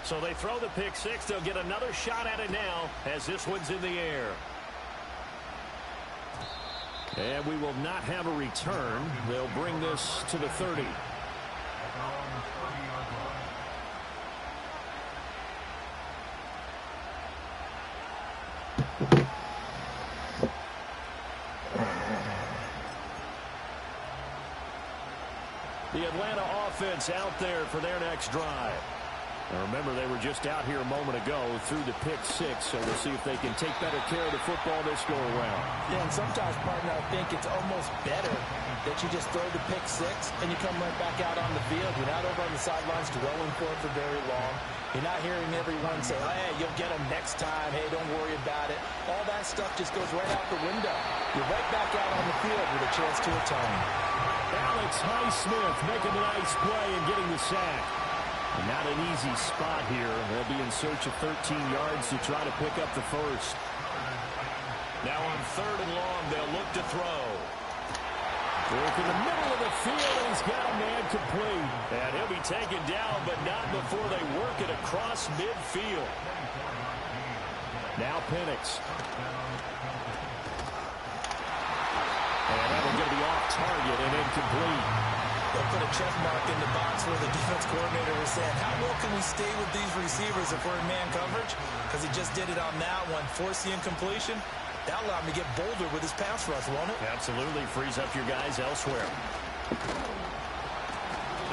So they throw the pick six. They'll get another shot at it now as this one's in the air. And we will not have a return. They'll bring this to the 30. The Atlanta offense out there for their next drive. And remember, they were just out here a moment ago through the pick six, so we'll see if they can take better care of the football this go-around. Yeah, and sometimes, partner, I think it's almost better that you just throw the pick six and you come right back out on the field. You're not over on the sidelines dwelling for it for very long. You're not hearing everyone say, oh, hey, you'll get them next time. Hey, don't worry about it. All that stuff just goes right out the window. You're right back out on the field with a chance to atone. Alex Highsmith making a nice play and getting the sack. And not an easy spot here. They'll be in search of 13 yards to try to pick up the first. Now on 3rd and long, they'll look to throw. Work in the middle of the field, and he's got a man complete. And he'll be taken down, but not before they work it across midfield. Now Penix. And that'll get the off target and incomplete. They'll put a check mark in the box where the defense coordinator was saying, how well can we stay with these receivers if we're in man coverage? Because he just did it on that one. Force the incompletion. That'll allow him to get bolder with his pass rush, won't it? Absolutely. Frees up your guys elsewhere.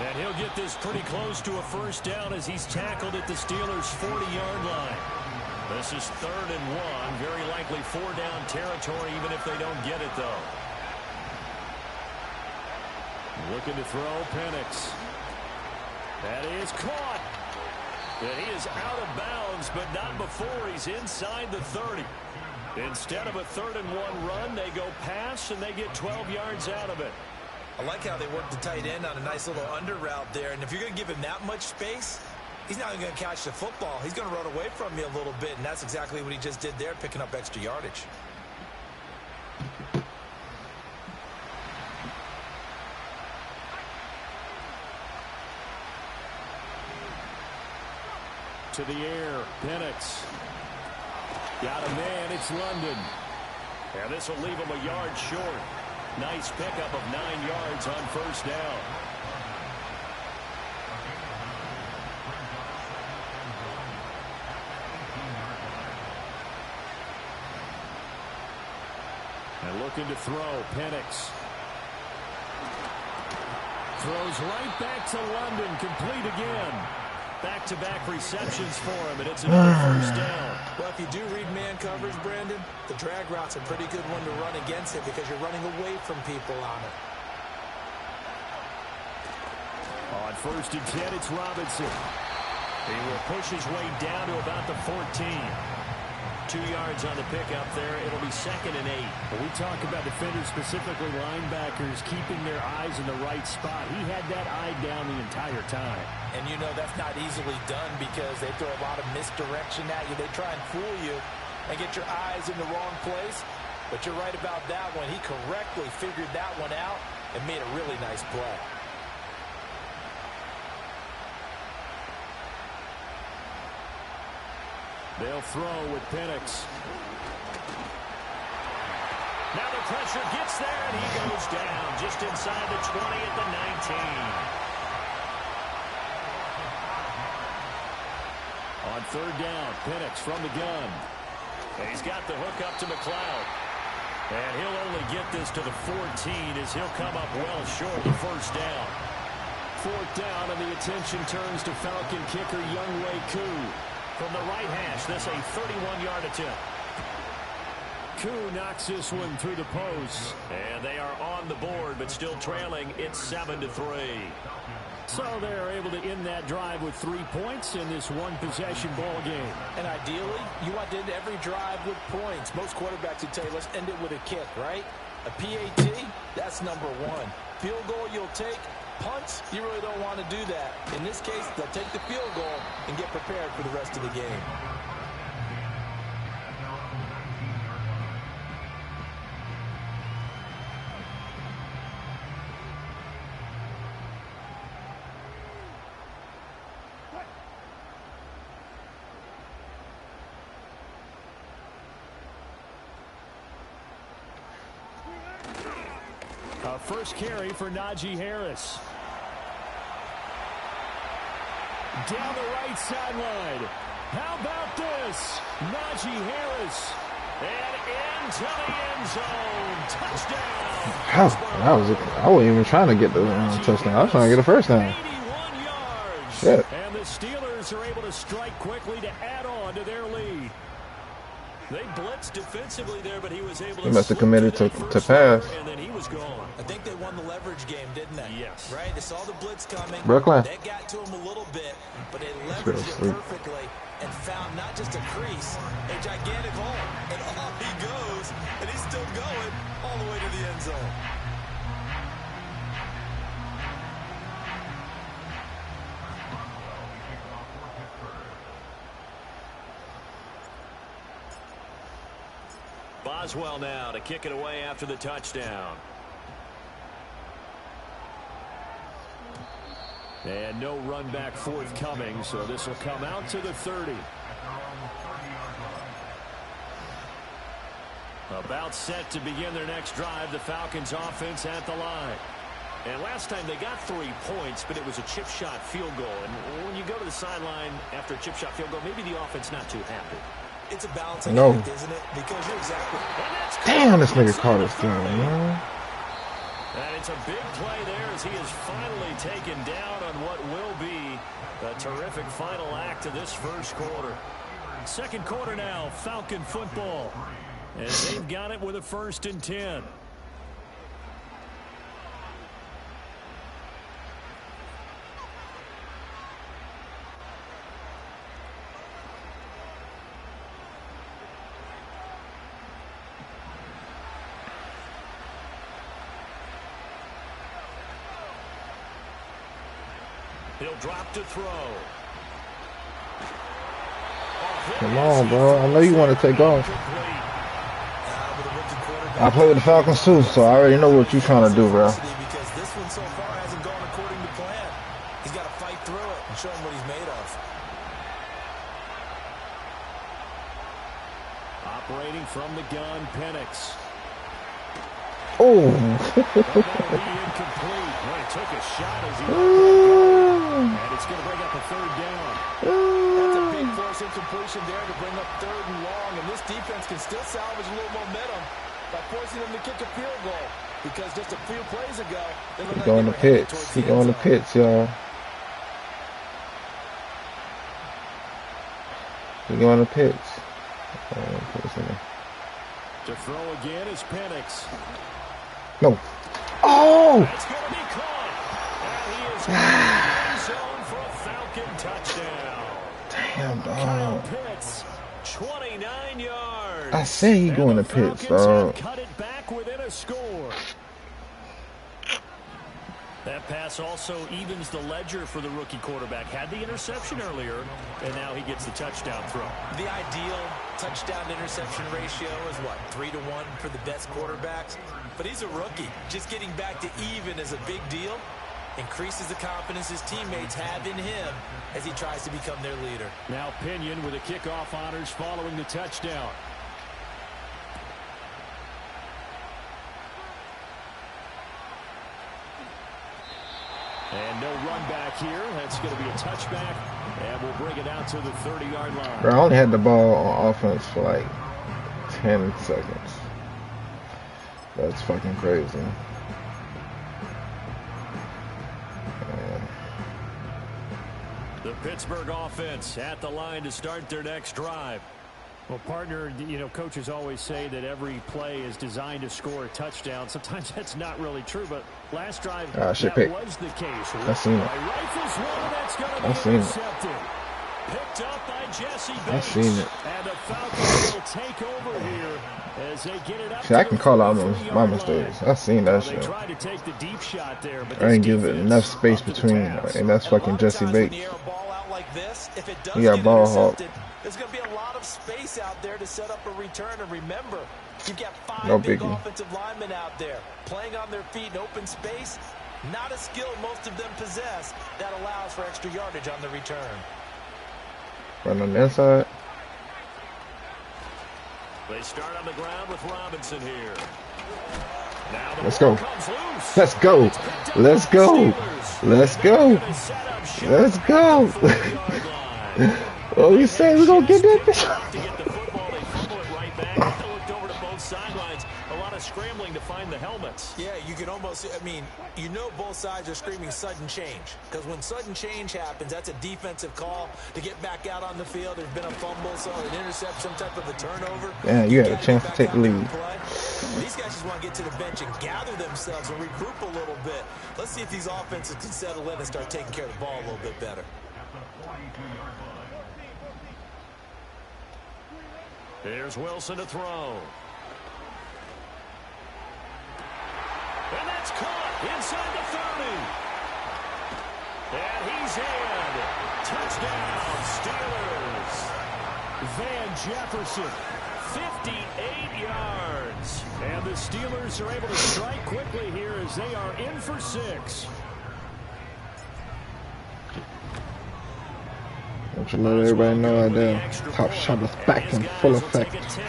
And he'll get this pretty close to a first down as he's tackled at the Steelers' 40-yard line. This is 3rd and 1. Very likely 4-down territory, even if they don't get it, though. Looking to throw, Penix. That is caught. And he is out of bounds, but not before he's inside the 30. Instead of a 3rd and 1 run, they go pass, and they get 12 yards out of it. I like how they work the tight end on a nice little under route there. And if you're going to give him that much space, he's not going to catch the football. He's going to run away from you a little bit, and that's exactly what he just did there, picking up extra yardage. To the air, Penix. Got a man, it's London. And this will leave him a yard short. Nice pickup of 9 yards on first down. And looking to throw, Penix. Throws right back to London, complete again. Back-to-back receptions for him, and it's another first down. Well, if you do read man coverage, Brandon, the drag route's a pretty good one to run against it because you're running away from people on it. On 1st and 10, it's Robinson. He will push his way down to about the 14. 2 yards on the pickup there. It'll be 2nd and 8. When we talk about defenders, specifically linebackers, keeping their eyes in the right spot, he had that eye down the entire time. And you know that's not easily done because they throw a lot of misdirection at you. They try and fool you and get your eyes in the wrong place. But you're right about that one. He correctly figured that one out and made a really nice play. They'll throw with Penix. Now the pressure gets there, and he goes down just inside the 20 at the 19. On 3rd down, Penix from the gun. And he's got the hook up to McLeod. And he'll only get this to the 14 as he'll come up well short of the first down. 4th down, and the attention turns to Falcon kicker Younghoe Koo. From the right hash, this a 31-yard attempt. Koo knocks this one through the post. And they are on the board, but still trailing. It's 7-3. So they're able to end that drive with 3 points in this one-possession ball game. And ideally, you want to end every drive with points. Most quarterbacks would tell you, let's end it with a kick, right? A PAT, that's number 1. Field goal you'll take. Punts, you really don't want to do that. In this case, they'll take the field goal and get prepared for the rest of the game. First carry for Najee Harris. Down the right sideline. How about this? Najee Harris. And into the end zone. Touchdown. I wasn't even trying to get the touchdown. I was trying to get a first down. 81 yards. Shit. And the Steelers are able to strike quickly to add on to their lead. They blitzed defensively there, but he was able to. He must have committed to pass. And then he was gone. I think they won the leverage game, didn't they? Yes. Right? They saw the blitz coming. Brooklyn. They got to him a little bit, but they leveraged it perfectly and found not just a crease, a gigantic hole. And off he goes, and he's still going all the way to the end zone. Boswell now to kick it away after the touchdown. And no run back forthcoming, so this will come out to the 30. About set to begin their next drive, the Falcons offense at the line. And last time they got 3 points, but it was a chip shot field goal. And when you go to the sideline after a chip shot field goal, maybe the offense not too happy. It's a balancing act, isn't it? Because you're exactly. Damn, this nigga caught his thing, man. And it's a big play there as he is finally taken down on what will be a terrific final act of this first quarter. Second quarter now, Falcon football. As they've got it with a 1st and 10. He'll drop to throw. Come on, bro. I know you want to take off. I play with the Falcons too, so I already know what you're trying to do, bro. Because this one so far hasn't gone according to plan. He's got to fight through it and show him what he's made of. Operating from the gun, Penix. Oh. Incomplete. Well, he took a shot as he and it's going to bring up a 3rd down. That's a big force incompletion there to bring up 3rd and long, and this defense can still salvage a little momentum by forcing them to kick a field goal. Because just a few plays ago, they looked like Going to pits. He going to pits, y'all. He going to pits. To throw again is Penix. No. Oh! That's going to be caught. And he is in the zone for a Falcon touchdown. Damn, Kyle dog. Pitts, 29 yards. I say he going to pits, dog. Cut it back within a score. That pass also evens the ledger for the rookie quarterback. Had the interception earlier, and now he gets the touchdown throw. The ideal touchdown-interception ratio is, what, 3-to-1 for the best quarterbacks? But he's a rookie. Just getting back to even is a big deal. Increases the confidence his teammates have in him as he tries to become their leader. Now Pinion with the kickoff honors following the touchdown. And no run back here. That's going to be a touchback. And we'll bring it out to the 30-yard line. Bro, I only had the ball on offense for like 10 seconds. That's fucking crazy. The Pittsburgh offense at the line to start their next drive. Well, partner, you know, coaches always say that every play is designed to score a touchdown. Sometimes that's not really true, but last drive, that was the case. I seen it. I seen it. Picked up by Jesse Bates. I seen it. And the Falcons will take over here as they get it up. See, I can call out my mistakes. I seen that shit. Tried to take the deep shot there, but I didn't give it enough space between, and that's fucking Jesse Bates. He got ball hawk. There's going to be a lot of space out there to set up a return. And remember, you've got 5 big offensive linemen out there playing on their feet in open space. Not a skill most of them possess that allows for extra yardage on the return. Run on the inside. They start on the ground with Robinson here. Now Let's go. Comes loose. Let's go. Let's go. Let's go. Let's go. What we say? We're going to get that bitch. Sidelines, a lot of scrambling to find the helmets. Yeah, you can almost, I mean, you know both sides are screaming sudden change. Because when sudden change happens, that's a defensive call to get back out on the field. There's been a fumble, so an intercept, some type of a turnover. Yeah, you had a chance to take the lead. These guys just want to get to the bench and gather themselves and regroup a little bit. Let's see if these offenses can settle in and start taking care of the ball a little bit better. Here's Wilson to throw. And that's caught inside the 30. And he's in. Touchdown, Steelers. Van Jefferson, 58 yards. And the Steelers are able to strike quickly here as they are in for 6. Don't you let everybody know out there, Top Shot is back in full effect.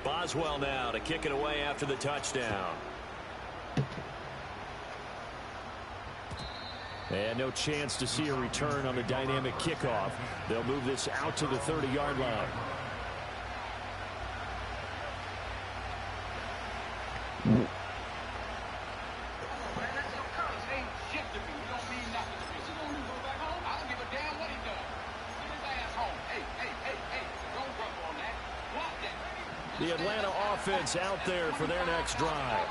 Boswell now to kick it away after the touchdown. And no chance to see a return on the dynamic kickoff. They'll move this out to the 30-yard line. The Atlanta offense out there for their next drive.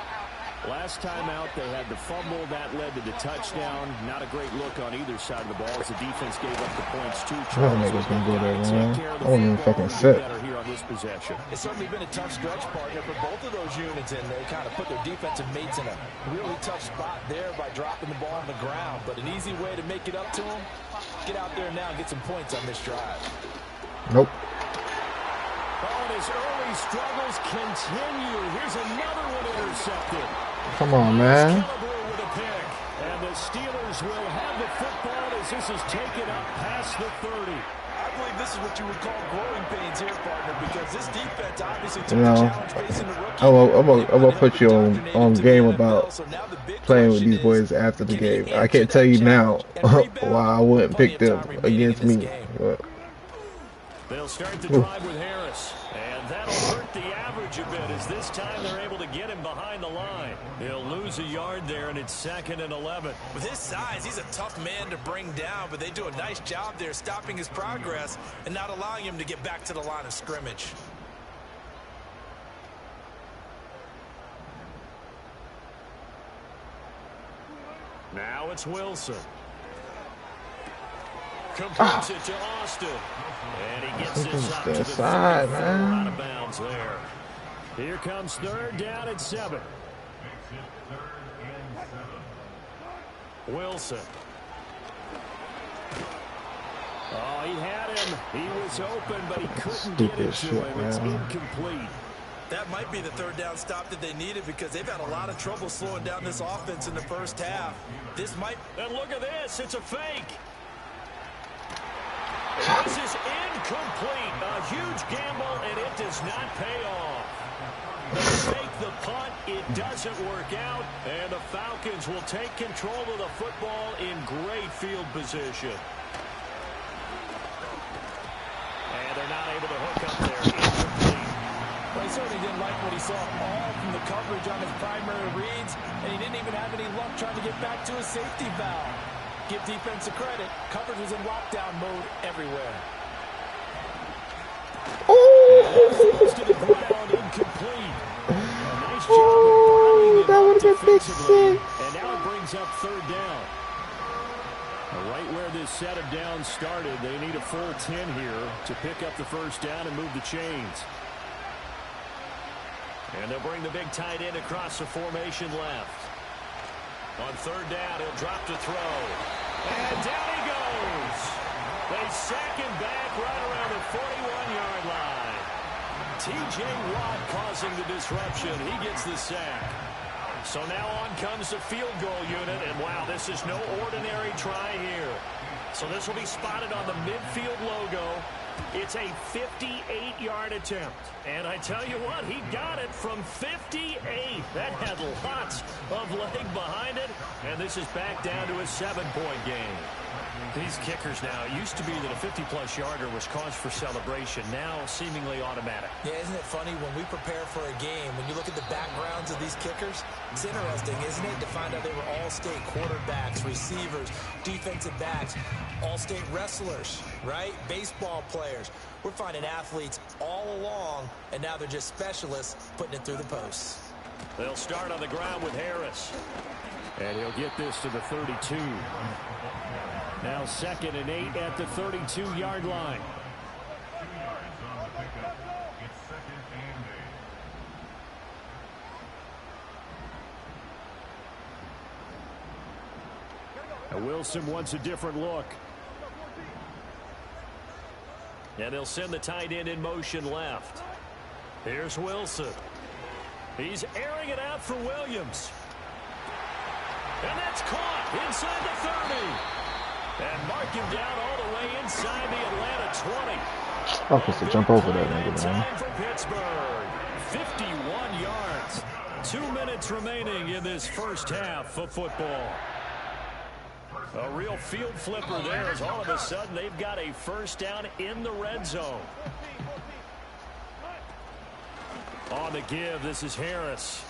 Last time out, they had the fumble. That led to the touchdown. Not a great look on either side of the ball as the defense gave up the points too. I don't think it's going to go there, man. I won't even fucking sit. Here on this possession. It's certainly been a tough stretch, partner, for both of those units, and they kind of put their defensive mates in a really tough spot there by dropping the ball on the ground. But an easy way to make it up to them, get out there now and get some points on this drive. Nope. Oh, and his early struggles continue. Here's another one intercepted. Come on, man. With a pick. And the Steelers will have the football as this is taken up past the 30. I believe this is what you would call growing pains here, partner, because this defense obviously took a challenge facing the rookie. I'm gonna put you on game about playing with these boys after the game. I can't tell you now why I wouldn't pick them against me. But. They'll start the drive with Harris, and that'll hurt the average a bit as this time they're able to get him behind the line. He'll lose a yard there, and it's 2nd and 11. With his size, he's a tough man to bring down, but they do a nice job there stopping his progress and not allowing him to get back to the line of scrimmage. Now it's Wilson. Completes it to Austin. And he gets this up to the side, man. Out of bounds there. Here comes 3rd down at 7. Wilson. Oh, he had him. He was open, but he couldn't get it to him. It's incomplete. That might be the 3rd down stop that they needed because they've had a lot of trouble slowing down this offense in the first half. This might... And look at this. It's a fake. This is incomplete. A huge gamble, and it does not pay off. They fake the punt. It doesn't work out, and the Falcons will take control of the football in great field position. And they're not able to hook up there. Incomplete. Well, he certainly didn't like what he saw all from the coverage on his primary reads, and he didn't even have any luck trying to get back to his safety valve. Give defense a credit. Coverage was in lockdown mode everywhere. Oh, that would have been big six. And now it brings up 3rd down. Right where this set of downs started, they need a full 10 here to pick up the 1st down and move the chains. And they'll bring the big tight end across the formation left. On 3rd down, he'll drop to throw. And down he goes. They sack him back right around the 41-yard line. T.J. Watt causing the disruption. He gets the sack. So now on comes the field goal unit. And, wow, this is no ordinary try here. So this will be spotted on the midfield logo. It's a 58-yard attempt. And I tell you what, he got it from 58. That had lots of leg behind it. And this is back down to a 7-point game. These kickers now, it used to be that a 50-plus yarder was cause for celebration. Now seemingly automatic. Yeah, isn't it funny when we prepare for a game, when you look at the backgrounds of these kickers, it's interesting, isn't it, to find out they were all-state quarterbacks, receivers, defensive backs, all-state wrestlers, right? Baseball players. We're finding athletes all along, and now they're just specialists putting it through the posts. They'll start on the ground with Harris. And he'll get this to the 32. Now 2nd and 8 at the 32-yard line. And Wilson wants a different look. And they'll send the tight end in motion left. Here's Wilson. He's airing it out for Williams. And that's caught inside the 30. And mark him down all the way inside the Atlanta 20. I'm supposed to jump over that nigga, man. Time for Pittsburgh. 51 yards. 2 minutes remaining in this first half of football. A real field flipper there as all of a sudden they've got a first down in the red zone. On the give, this is Harris.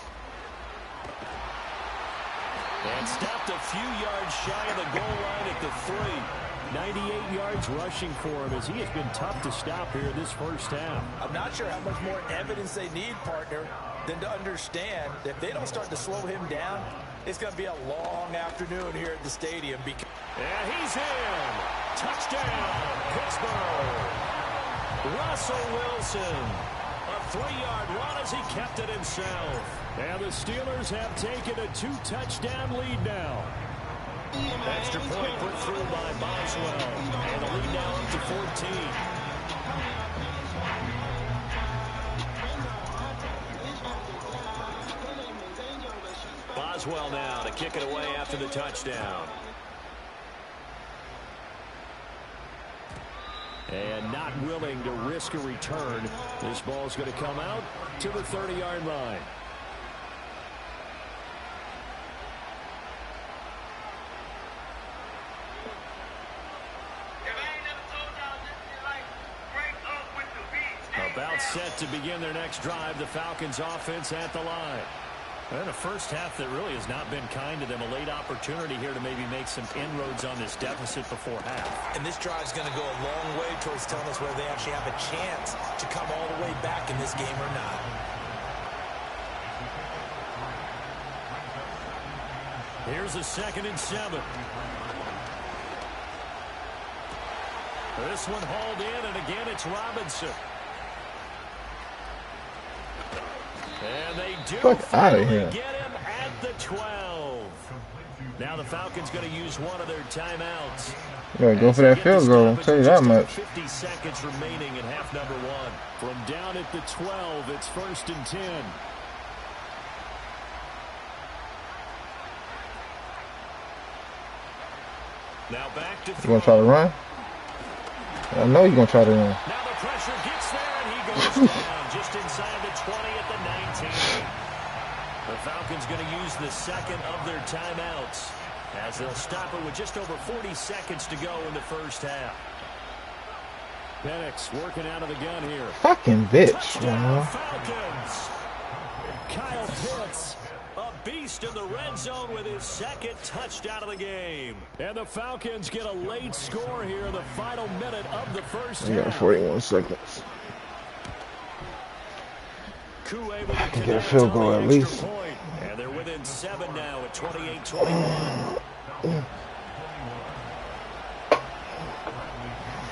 And stopped a few yards shy of the goal line at the 3. 98 yards rushing for him as he has been tough to stop here this first half. I'm not sure how much more evidence they need, partner, than to understand that if they don't start to slow him down, it's going to be a long afternoon here at the stadium. And he's in. Touchdown, Pittsburgh. Russell Wilson. A 3-yard run as he kept it himself. And the Steelers have taken a 2-touchdown lead now. Extra point put through by Boswell. And the lead now up to 14. Boswell now to kick it away after the touchdown. And not willing to risk a return. This ball is going to come out to the 30-yard line. About set to begin their next drive. The Falcons offense at the line. And a first half that really has not been kind to them. A late opportunity here to maybe make some inroads on this deficit before half. And this drive's going to go a long way towards telling us whether they actually have a chance to come all the way back in this game or not. Here's a 2nd and 7. This one hauled in, and again it's Robinson. And they do finally get him at the 12. Now the Falcons going to use one of their timeouts. Yeah, go for that field goal, I'll tell you that much. 50 seconds remaining in half number 1. From down at the 12, it's 1st and 10. Now back to throw. You going to try to run? I know you're going to try to run. Now the pressure gets there, and he goes down just inside the 20 at the 19. The Falcons going to use the 2nd of their timeouts as they'll stop it with just over 40 seconds to go in the first half. Penix working out of the gun here. Fucking bitch, Touchdown, man. Falcons. Kyle Pitts, a beast in the red zone with his 2nd touchdown of the game. And the Falcons get a late score here in the final minute of the first half. You got 41 seconds. I can get a field goal at least. And they're within 7 now at 28-21.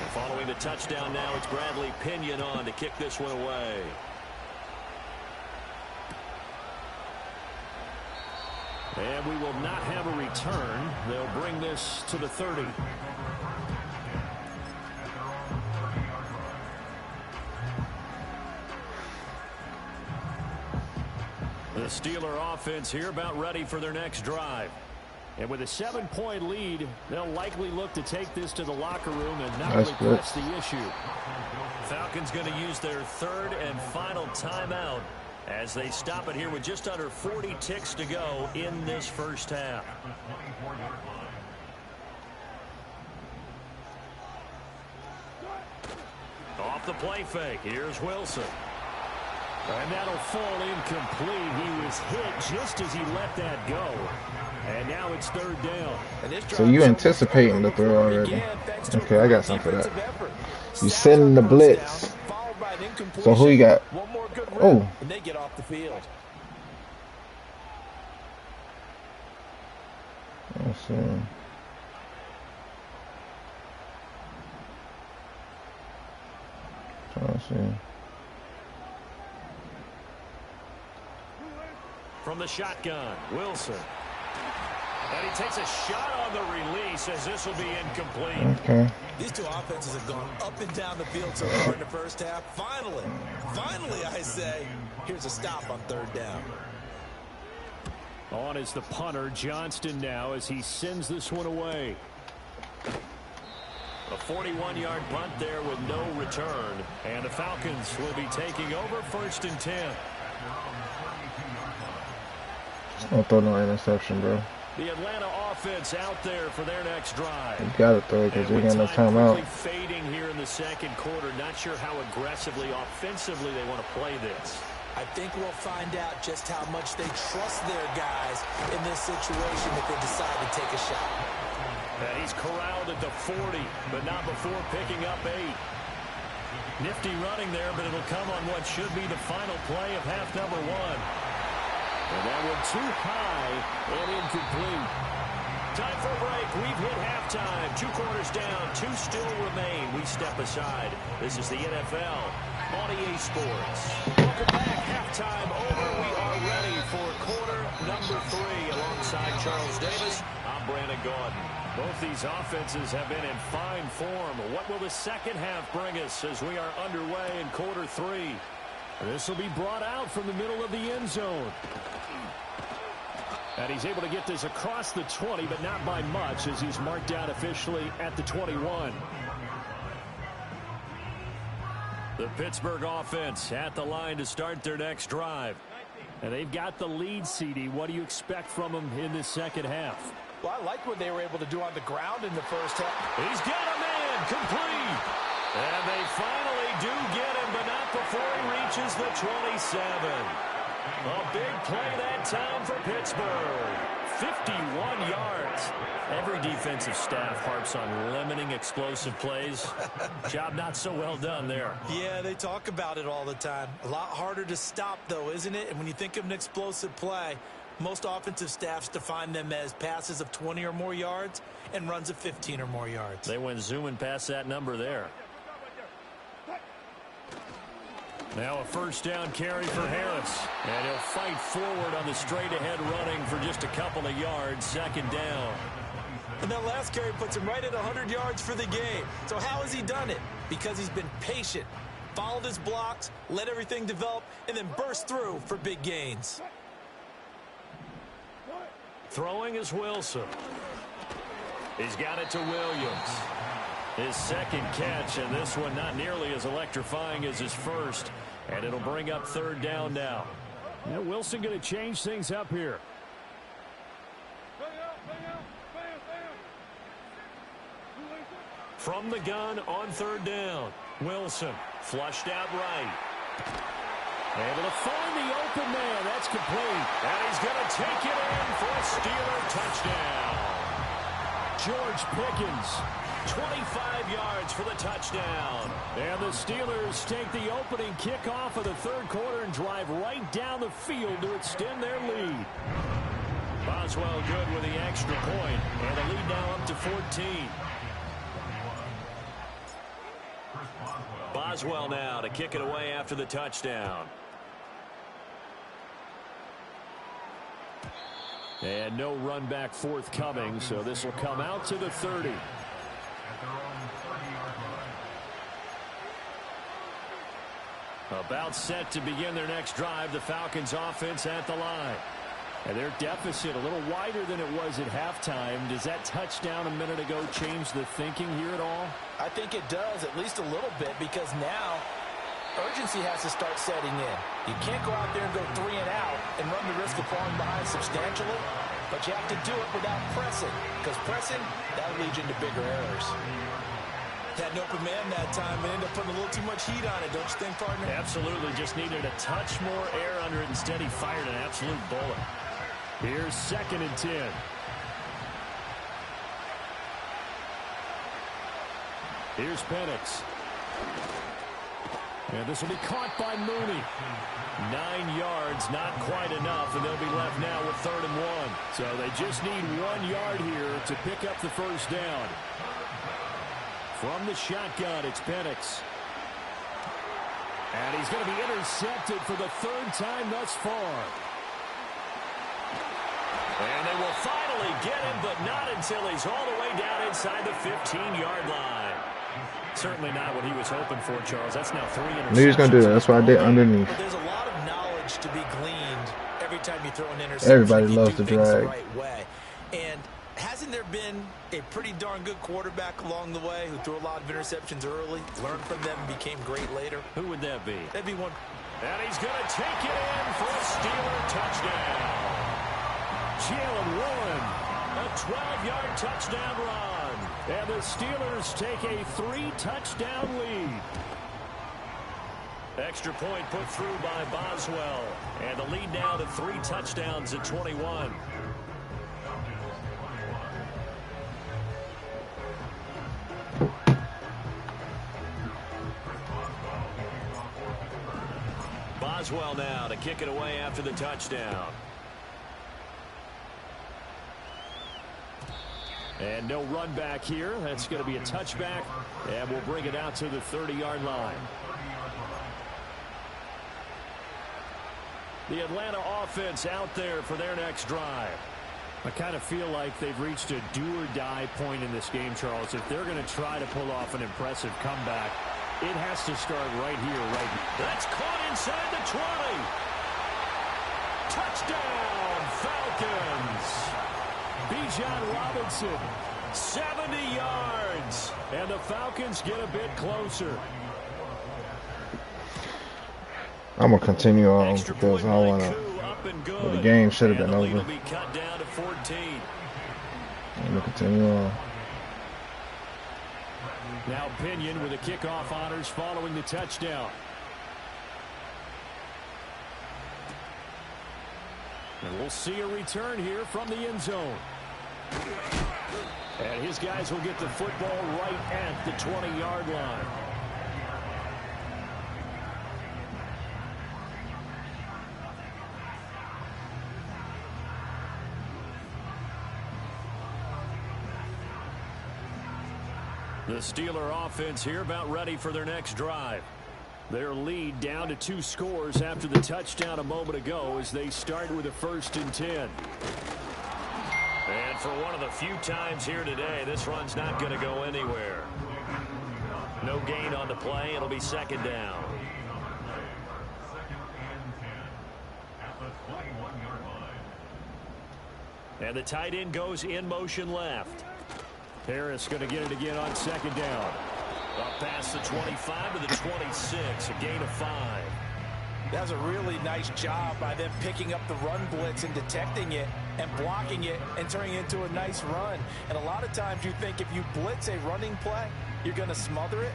Following the touchdown now, it's Bradley Pinion on to kick this one away. And we will not have a return. They'll bring this to the 30. The Steeler offense here about ready for their next drive. And with a 7-point lead, they'll likely look to take this to the locker room and not That's really press the issue. Falcons going to use their third and final timeout as they stop it here with just under 40 ticks to go in this first half. Off the play fake, here's Wilson. And that'll fall incomplete. He was hit just as he let that go. And now it's third down. So you anticipating the throw already. Okay, I got something for that. You sending the blitz. So who you got? Oh. And they get off the field. Let's see. Let's see. From the shotgun, Wilson. And he takes a shot on the release as this will be incomplete. Okay. These two offenses have gone up and down the field so far in the first half. Finally, I say, here's a stop on third down. On is the punter, Johnston now, as he sends this one away. A 41-yard punt there with no return. And the Falcons will be taking over first and 10. Don't throw no interception, bro. The Atlanta offense out there for their next drive. You gotta throw it because we got no timeout. Fading here in the second quarter. Not sure how aggressively, offensively they want to play this. I think we'll find out just how much they trust their guys in this situation if they decide to take a shot. And he's corralled at the 40, but not before picking up 8. Nifty running there, but it'll come on what should be the final play of half number 1. And that one too high and incomplete. Time for a break. We've hit halftime. 2 quarters down. 2 still remain. We step aside. This is the NFL on EA Sports. Welcome back. Halftime over. We are ready for quarter number 3. Alongside Charles Davis, I'm Brandon Gordon. Both these offenses have been in fine form. What will the second half bring us as we are underway in quarter 3? This will be brought out from the middle of the end zone. And he's able to get this across the 20, but not by much, as he's marked out officially at the 21. The Pittsburgh offense at the line to start their next drive. And they've got the lead, CD. What do you expect from them in this second half? Well, I like what they were able to do on the ground in the first half. He's got a man, complete. And they finally do get him, but not before he reaches the 27. A big play that time for Pittsburgh. 51 yards. Every defensive staff harps on limiting explosive plays. Job not so well done there. Yeah, they talk about it all the time. A lot harder to stop, though, isn't it? And when you think of an explosive play, most offensive staffs define them as passes of 20 or more yards and runs of 15 or more yards. They went zooming past that number there. Now a first down carry for Harris. And he'll fight forward on the straight-ahead running for just a couple of yards. Second down. And that last carry puts him right at 100 yards for the game. So how has he done it? Because he's been patient, followed his blocks, let everything develop, and then burst through for big gains. Throwing is Wilson. He's got it to Williams. His second catch, and this one not nearly as electrifying as his first. And it'll bring up third down now. Now Wilson going to change things up here. From the gun on third down. Wilson flushed out right. Able to find the open man. That's complete. And he's going to take it in for a Steeler touchdown. George Pickens, 25 yards for the touchdown. And the Steelers take the opening kickoff of the third quarter and drive right down the field to extend their lead. Boswell good with the extra point, and the lead now up to 14. Boswell now to kick it away after the touchdown. And no run back forthcoming, so this will come out to the 30. About set to begin their next drive, the Falcons offense at the line. And their deficit a little wider than it was at halftime. Does that touchdown a minute ago change the thinking here at all? I think it does, at least a little bit, because now urgency has to start setting in. You can't go out there and go 3 and out and run the risk of falling behind substantially, but you have to do it without pressing, because pressing, that'll lead you into bigger errors. Had an open man that time and ended up putting a little too much heat on it, don't you think, partner? Absolutely. Just needed a touch more air under it. Instead, he fired an absolute bullet. Here's 2nd and 10. Here's Penix. And this will be caught by Mooney. 9 yards, not quite enough, and they'll be left now with 3rd and 1. So they just need 1 yard here to pick up the first down. From the shotgun, it's Penix. And he's going to be intercepted for the 3rd time thus far. And they will finally get him, but not until he's all the way down inside the 15-yard line. Certainly not what he was hoping for, Charles. That's now 3 interceptions. Knew he was going to do that. That's why I did underneath. But there's a lot of knowledge to be gleaned every time you throw an interception. Everybody loves to drag. The right way. And hasn't there been a pretty darn good quarterback along the way who threw a lot of interceptions early, learned from them, and became great later? Who would that be? That'd be one. And he's going to take it in for a Steeler touchdown. Jalen Warren, a 12-yard touchdown run. And the Steelers take a 3-touchdown lead. Extra point put through by Boswell. And the lead now to 3 touchdowns at 21. Boswell now to kick it away after the touchdown. And no run back here. That's going to be a touchback. And we'll bring it out to the 30-yard line. The Atlanta offense out there for their next drive. I kind of feel like they've reached a do-or-die point in this game, Charles. If they're going to try to pull off an impressive comeback, it has to start right here, right now. That's caught inside the 20. Touchdown, Falcons. Bijan Robinson, 70 yards. and the Falcons get a bit closer. I'm going to continue on because I want to. Well, the game should have been over. Will be cut down to 14. I'm going to continue on. Now Pinion with the kickoff honors following the touchdown. And we'll see a return here from the end zone. And his guys will get the football right at the 20-yard line. The Steeler offense here about ready for their next drive. Their lead down to 2 scores after the touchdown a moment ago as they start with a 1st and 10. And for one of the few times here today, this run's not going to go anywhere. No gain on the play. It'll be 2nd down. And the tight end goes in motion left. Harris going to get it again on 2nd down. Up past the 25 to the 26, a gain of 5. That was a really nice job by them picking up the run blitz and detecting it and blocking it and turning it into a nice run. And a lot of times you think if you blitz a running play, you're going to smother it.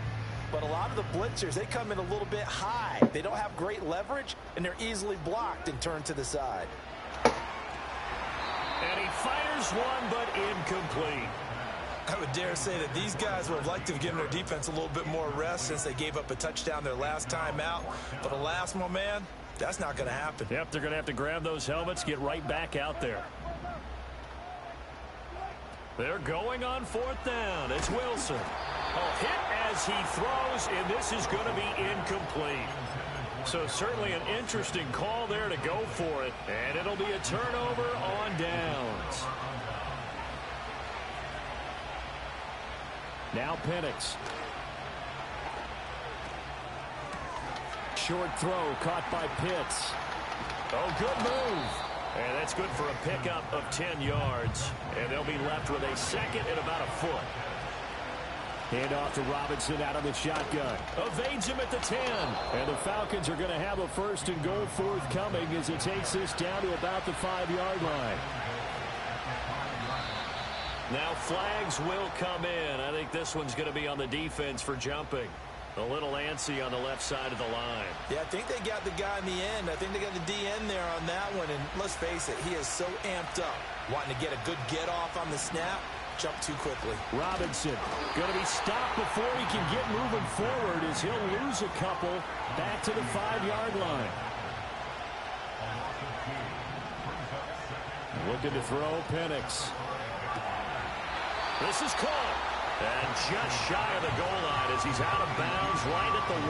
But a lot of the blitzers, they come in a little bit high. They don't have great leverage, and they're easily blocked and turned to the side. And he fires one, but incomplete. I would dare say that these guys would have liked to have given their defense a little bit more rest since they gave up a touchdown their last time out. But alas, my man, that's not going to happen. Yep, they're going to have to grab those helmets, get right back out there. They're going on 4th down. It's Wilson. A hit as he throws, and this is going to be incomplete. So certainly an interesting call there to go for it. And it'll be a turnover on downs. Now Penix. Short throw caught by Pitts. Oh, good move. And that's good for a pickup of 10 yards. And they'll be left with a second and about a foot. Hand off to Robinson out of the shotgun. Evades him at the 10. And the Falcons are going to have a first and goal forthcoming as he takes this down to about the 5-yard line. Now flags will come in. I think this one's going to be on the defense for jumping. A little antsy on the left side of the line. Yeah, I think they got the guy in the end. I think they got the DN there on that one. And let's face it, he is so amped up. Wanting to get a good get off on the snap. Jump too quickly. Robinson going to be stopped before he can get moving forward as he'll lose a couple back to the 5-yard line. Looking to throw, Penix. This is caught. And just shy of the goal line as he's out of bounds right at the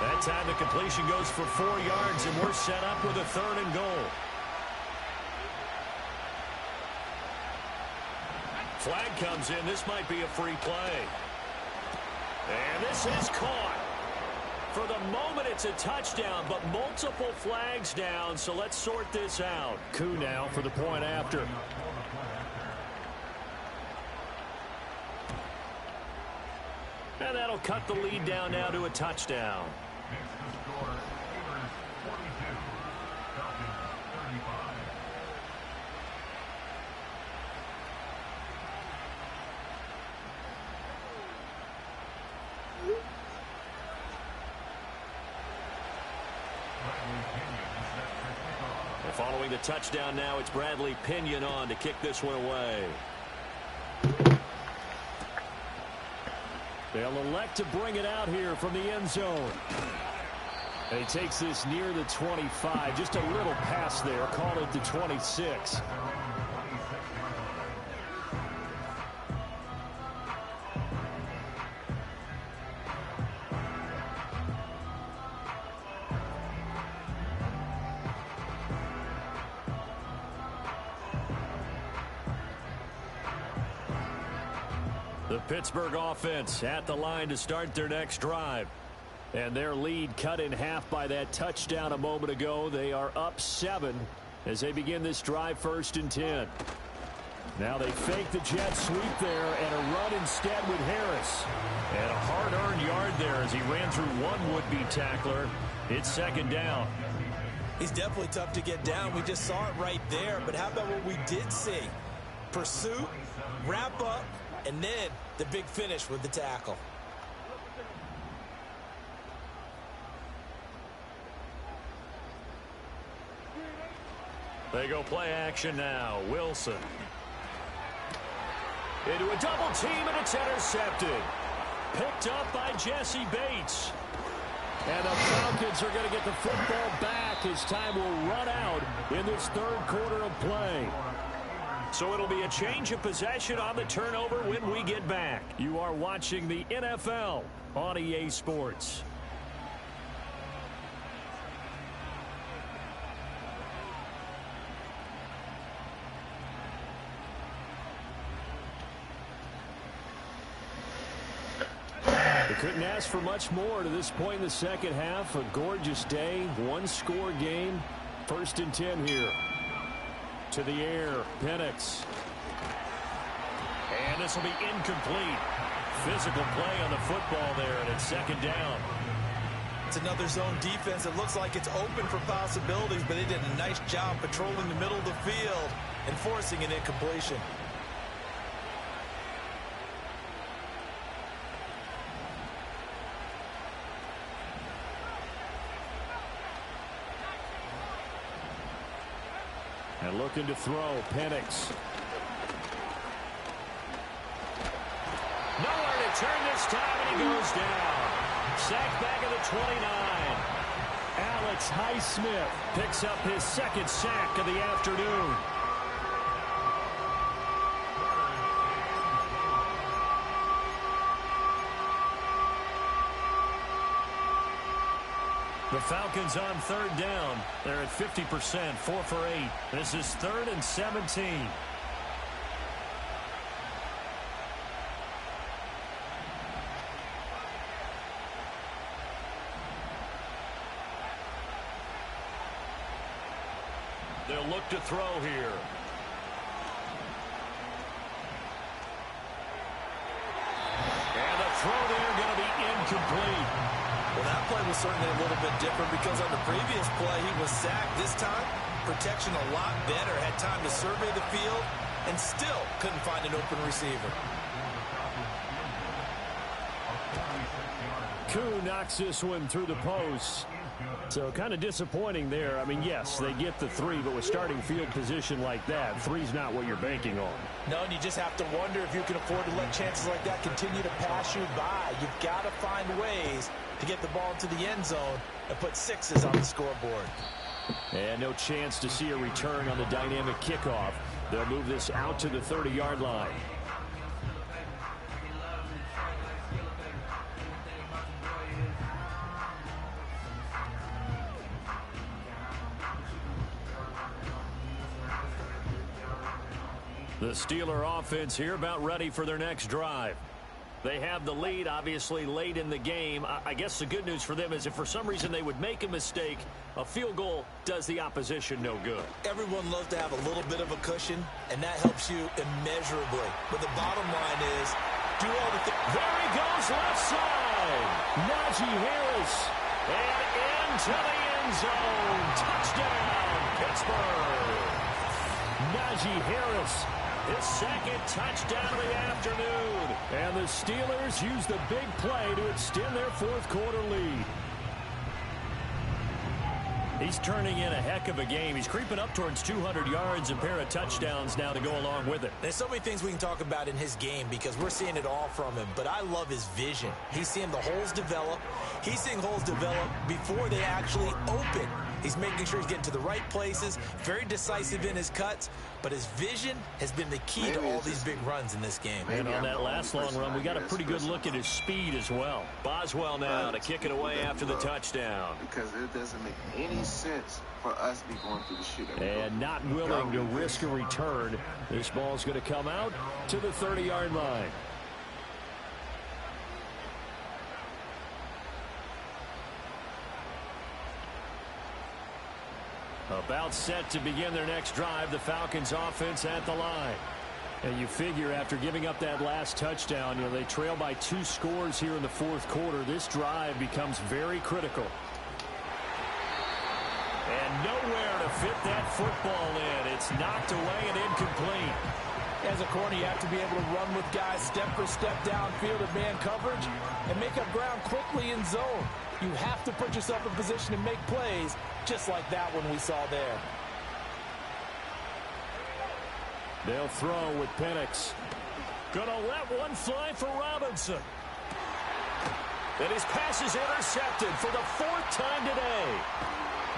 1. That time the completion goes for 4 yards, and we're set up with a 3rd and goal. Flag comes in. This might be a free play. And this is caught. For the moment, it's a touchdown, but multiple flags down, so let's sort this out. Coup now for the point after. And that'll cut the lead down now to a touchdown. Following the touchdown now, it's Bradley Pinion on to kick this one away. They'll elect to bring it out here from the end zone. And he takes this near the 25. Just a little pass there. Call it the 26. The Pittsburgh offense at the line to start their next drive. And their lead cut in half by that touchdown a moment ago. They are up 7 as they begin this drive 1st and 10. Now they fake the jet sweep there and a run instead with Harris. And a hard-earned yard there as he ran through one would-be tackler. It's 2nd down. He's definitely tough to get down. We just saw it right there. But how about what we did see? Pursuit, wrap up, and then the big finish with the tackle. They go play action now. Wilson. Into a double team, and it's intercepted. Picked up by Jesse Bates. And the Falcons are going to get the football back as time will run out in this 3rd quarter of play. So it'll be a change of possession on the turnover when we get back. You are watching the NFL on EA Sports. They couldn't ask for much more to this point in the second half. A gorgeous day, 1-score game. 1st and 10 here. To the air, Penix. And this will be incomplete. Physical play on the football there, and it's 2nd down. It's another zone defense. It looks like it's open for possibilities, but they did a nice job patrolling the middle of the field and forcing an incompletion. And looking to throw, Penix. Nowhere to turn this time, and he goes down. Sacked back at the 29. Alex Highsmith picks up his 2nd sack of the afternoon. The Falcons on 3rd down. They're at 50%, 4 for 8. This is 3rd and 17. They'll look to throw here. And the throw there going to be incomplete. Well, that play was certainly a little bit different because on the previous play, he was sacked. This time, protection a lot better. Had time to survey the field and still couldn't find an open receiver. Koo knocks this one through the post. So kind of disappointing there. I mean, yes, they get the 3, but with starting field position like that, 3's not what you're banking on. No, and you just have to wonder if you can afford to let chances like that continue to pass you by. You've got to find ways to get the ball into the end zone and put 6s on the scoreboard. And no chance to see a return on the dynamic kickoff. They'll move this out to the 30-yard line. The Steeler offense here about ready for their next drive. They have the lead, obviously, late in the game. I guess the good news for them is if for some reason they would make a mistake, a field goal does the opposition no good. Everyone loves to have a little bit of a cushion, and that helps you immeasurably. But the bottom line is, do all the things. There he goes, left side. Najee Harris. And into the end zone. Touchdown, Pittsburgh. Najee Harris. His second touchdown of the afternoon. And the Steelers use the big play to extend their fourth quarter lead. He's turning in a heck of a game. He's creeping up towards 200 yards, a pair of touchdowns now to go along with it. There's so many things we can talk about in his game because we're seeing it all from him. But I love his vision. He's seeing the holes develop. He's seeing holes develop before they actually open. He's making sure he's getting to the right places, very decisive in his cuts, but his vision has been the key to all these big runs in this game. And on that last long run, we got a pretty good look at his speed as well. Boswell now to kick it away after the touchdown. Because it doesn't make any sense for us to be going through the shootout. And not willing to risk a return. This ball's going to come out to the 30-yard line. About set to begin their next drive, the Falcons offense at the line. And you figure after giving up that last touchdown, they trail by 2 scores here in the fourth quarter. This drive becomes very critical. And nowhere to fit that football in. It's knocked away and incomplete. As a corner, you have to be able to run with guys step for step downfield of man coverage and make up ground quickly in zone. You have to put yourself in position to make plays, just like that one we saw there. They'll throw with Penix. Gonna let one fly for Robinson. And his pass is intercepted for the 4th time today.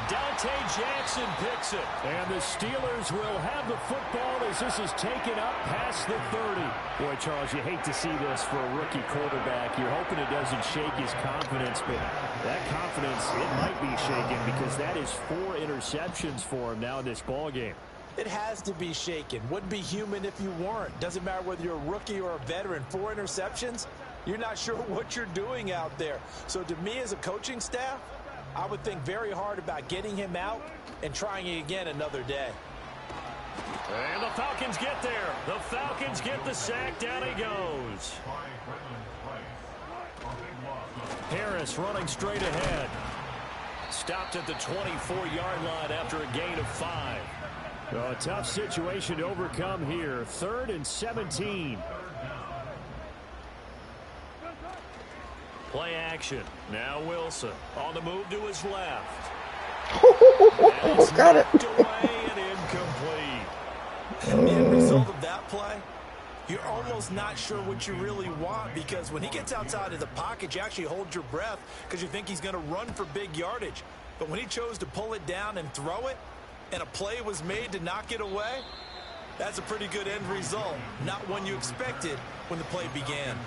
Dante Jackson picks it. And the Steelers will have the football as this is taken up past the 30. Boy, Charles, you hate to see this for a rookie quarterback. You're hoping it doesn't shake his confidence, but that confidence, it might be shaken because that is 4 interceptions for him now in this ballgame. It has to be shaken. Wouldn't be human if you weren't. Doesn't matter whether you're a rookie or a veteran. 4 interceptions, you're not sure what you're doing out there. So to me as a coaching staff, I would think very hard about getting him out and trying it again another day. And the Falcons get there. The Falcons get the sack. Down he goes. Harris running straight ahead. Stopped at the 24-yard line after a gain of 5. A tough situation to overcome here. 3rd and 17. Play action. Now Wilson on the move to his left. Got it. Away and incomplete. The end result of that play, you're almost not sure what you really want because when he gets outside of the pocket, you actually hold your breath because you think he's going to run for big yardage. But when he chose to pull it down and throw it, and a play was made to knock it away, that's a pretty good end result. Not one you expected when the play began.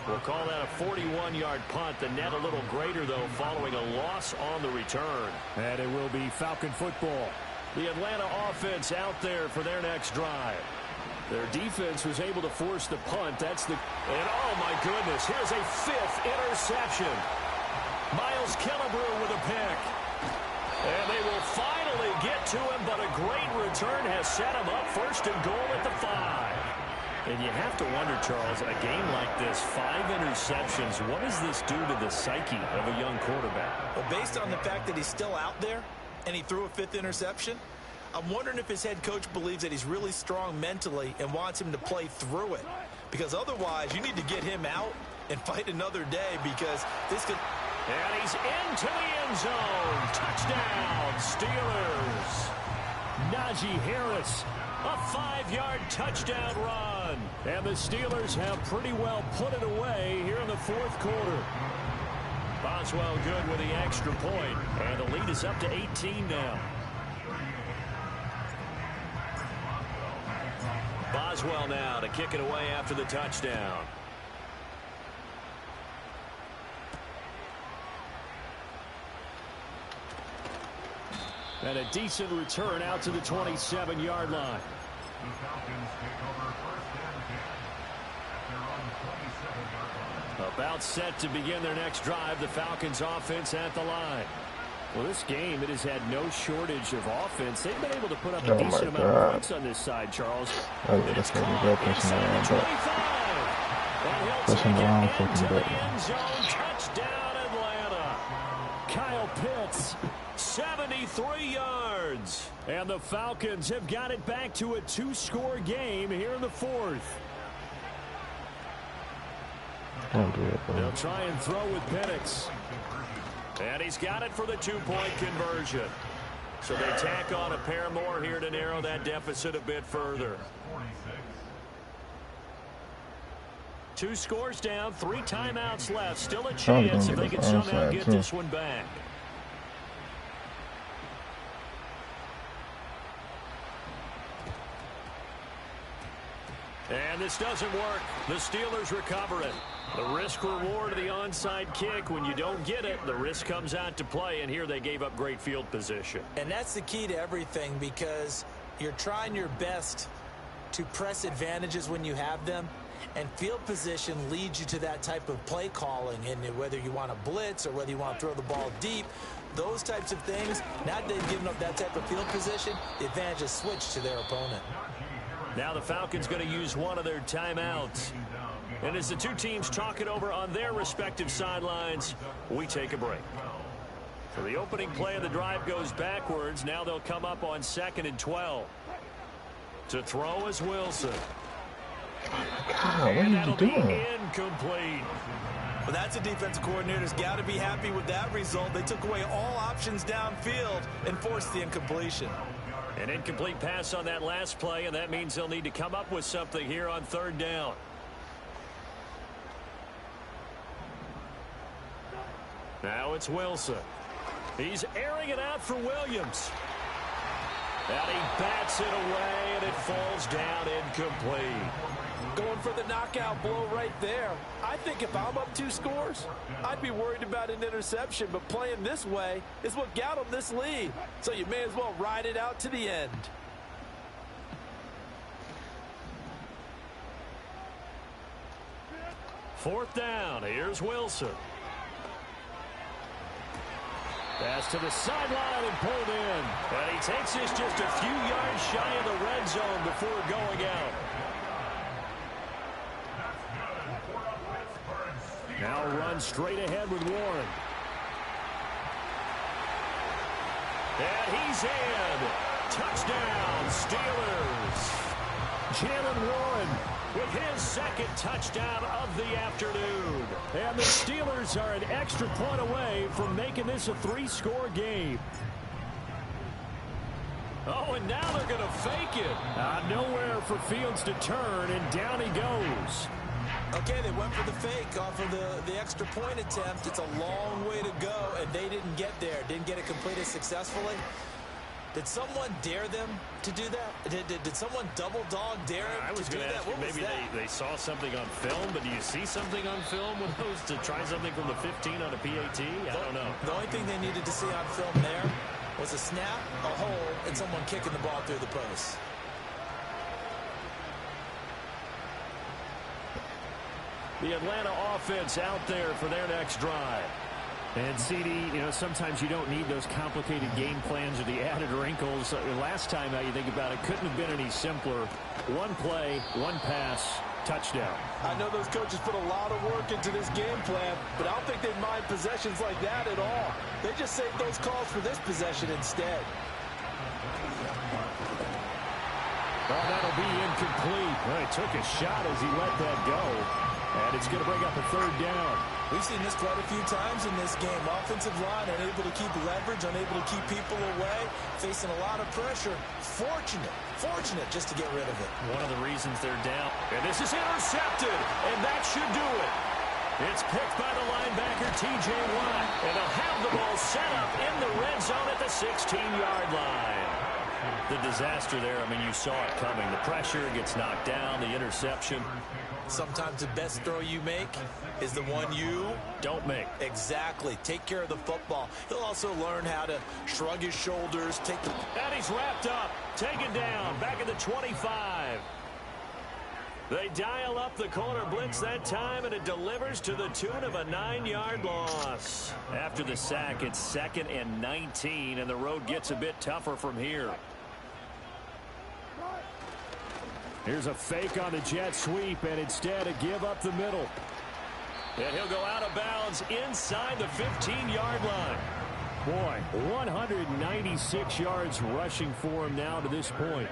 We'll call that a 41-yard punt. The net a little greater, though, following a loss on the return. And it will be Falcon football. The Atlanta offense out there for their next drive. Their defense was able to force the punt. And oh, my goodness, here's a 5th interception. Miles Killebrew with a pick. And they will finally get to him, but a great return has set him up first and goal at the 5. And you have to wonder, Charles, a game like this, 5 interceptions, what does this do to the psyche of a young quarterback? Well, based on the fact that he's still out there and he threw a 5th interception, I'm wondering if his head coach believes that he's really strong mentally and wants him to play through it. Because otherwise, you need to get him out and fight another day, because this could... And he's into the end zone. Touchdown, Steelers. Najee Harris, a 5-yard touchdown run. And the Steelers have pretty well put it away here in the 4th quarter. Boswell good with the extra point, and the lead is up to 18 now. Boswell now to kick it away after the touchdown. And a decent return out to the 27-yard line. About set to begin their next drive, the Falcons offense at the line. Well, this game, it has had no shortage of offense. They've been able to put up a decent amount of points on this side, Charles. That's going to be good pushing around, but pushing around fucking bit. Touchdown, Atlanta. Kyle Pitts, 73 yards. And the Falcons have got it back to a 2-score game here in the 4th. Don't do it, bro. They'll try and throw with Penix. And he's got it for the 2-point conversion. So they tack on a pair more here to narrow that deficit a bit further. 2 scores down, 3 timeouts left. Still a chance if they can somehow get this one back. And this doesn't work. The Steelers recover it. The risk-reward of the onside kick. When you don't get it, the risk comes out to play, and here they gave up great field position. And that's the key to everything, because you're trying your best to press advantages when you have them, and field position leads you to that type of play calling. And whether you want to blitz or whether you want to throw the ball deep, those types of things, now that they've given up that type of field position, the advantage is switched to their opponent. Now the Falcons going to use one of their timeouts. And as the two teams talk it over on their respective sidelines, we take a break. So the opening play of the drive goes backwards. Now they'll come up on 2nd and 12. To throw is Wilson. God, what are you doing? Incomplete. Well, that's a defensive coordinator's got to be happy with that result. They took away all options downfield and forced the incompletion. An incomplete pass on that last play, and that means they'll need to come up with something here on 3rd down. Now it's Wilson. He's airing it out for Williams. And he bats it away, and it falls down incomplete. Going for the knockout blow right there. I think if I'm up 2 scores, I'd be worried about an interception, but playing this way is what got them this lead. So you may as well ride it out to the end. Fourth down. Here's Wilson. Pass to the sideline and pulled in. And he takes this just a few yards shy of the red zone before going out. Now run straight ahead with Warren. And he's in. Touchdown, Steelers. Jalen Warren with his 2nd touchdown of the afternoon. And the Steelers are an extra point away from making this a 3-score game. Oh, and now they're going to fake it. Nowhere for Fields to turn, and down he goes. Okay, they went for the fake off of the extra point attempt. It's a long way to go, and they didn't get there. Didn't get it completed successfully. Did someone dare them to do that? Did someone double dog dare them to do that? What maybe they saw something on film, but do you see something on film with those to try something from the 15 on a PAT? I don't know. The only thing they needed to see on film there was a snap, a hole, and someone kicking the ball through the post. The Atlanta offense out there for their next drive. And CD, you know, sometimes you don't need those complicated game plans or the added wrinkles. Last time, how you think about it, couldn't have been any simpler. One play, one pass, touchdown. I know those coaches put a lot of work into this game plan, but I don't think they mind possessions like that at all. They just save those calls for this possession instead. Oh, that'll be incomplete. Well, he took a shot as he let that go. And it's going to bring up a third down. We've seen this quite a few times in this game. Offensive line unable to keep leverage, unable to keep people away, facing a lot of pressure. Fortunate just to get rid of it. One of the reasons they're down. And this is intercepted, and that should do it. It's picked by the linebacker, T.J. Watt. And they'll have the ball set up in the red zone at the 16-yard line. The disaster there, I mean, you saw it coming. The pressure gets knocked down, the interception. Sometimes the best throw you make is the one you don't make. Exactly. Take care of the football. He'll also learn how to shrug his shoulders, take the... And he's wrapped up, taken down, back at the 25. They dial up the corner blitz that time, and it delivers to the tune of a 9-yard loss. After the sack, it's 2nd and 19, and the road gets a bit tougher from here. Here's a fake on the jet sweep, and instead a give up the middle. And he'll go out of bounds inside the 15-yard line. Boy, 196 yards rushing for him now to this point.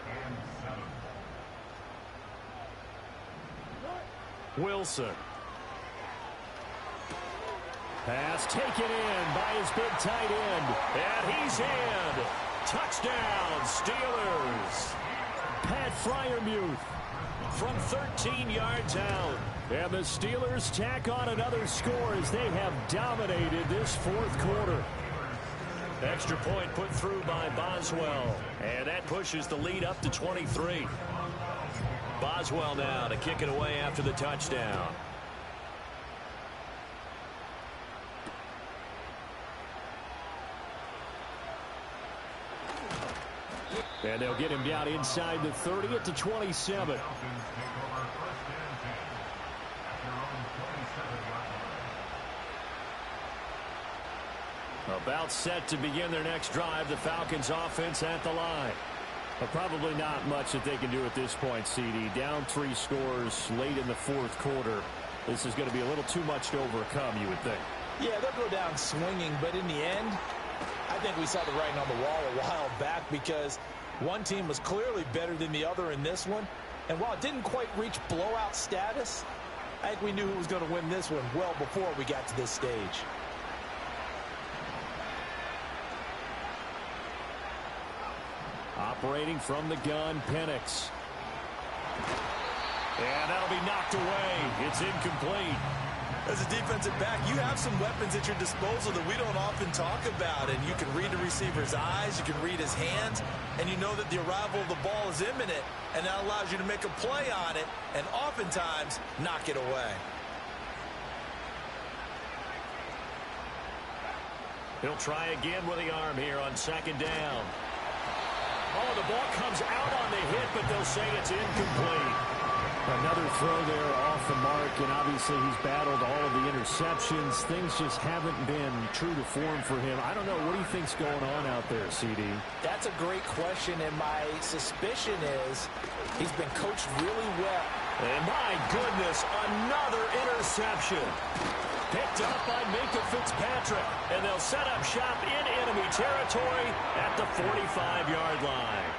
Wilson. Pass taken in by his big tight end. And he's in. Touchdown, Steelers. Pat Freiermuth from 13 yards out. And the Steelers tack on another score as they have dominated this fourth quarter. Extra point put through by Boswell. And that pushes the lead up to 23. Boswell now to kick it away after the touchdown. And they'll get him down inside the 30 at the 27. About set to begin their next drive. The Falcons offense at the line. But probably not much that they can do at this point, CD. Down 3 scores late in the fourth quarter. This is going to be a little too much to overcome, you would think. Yeah, they'll go down swinging, but in the end, I think we saw the writing on the wall a while back because one team was clearly better than the other in this one. And while it didn't quite reach blowout status, I think we knew who was going to win this one well before we got to this stage. Operating from the gun, Penix. And that'll be knocked away. It's incomplete. As a defensive back, you have some weapons at your disposal that we don't often talk about. And you can read the receiver's eyes, you can read his hands, and you know that the arrival of the ball is imminent. And that allows you to make a play on it and oftentimes knock it away. He'll try again with the arm here on 2nd down. Oh, the ball comes out on the hit, but they'll say it's incomplete. Another throw there off the mark, and obviously he's battled all of the interceptions. Things just haven't been true to form for him. I don't know. What do you think's going on out there, CD? That's a great question, and my suspicion is he's been coached really well. And my goodness, another interception. Picked up by Minka Fitzpatrick, and they'll set up shop in enemy territory at the 45-yard line.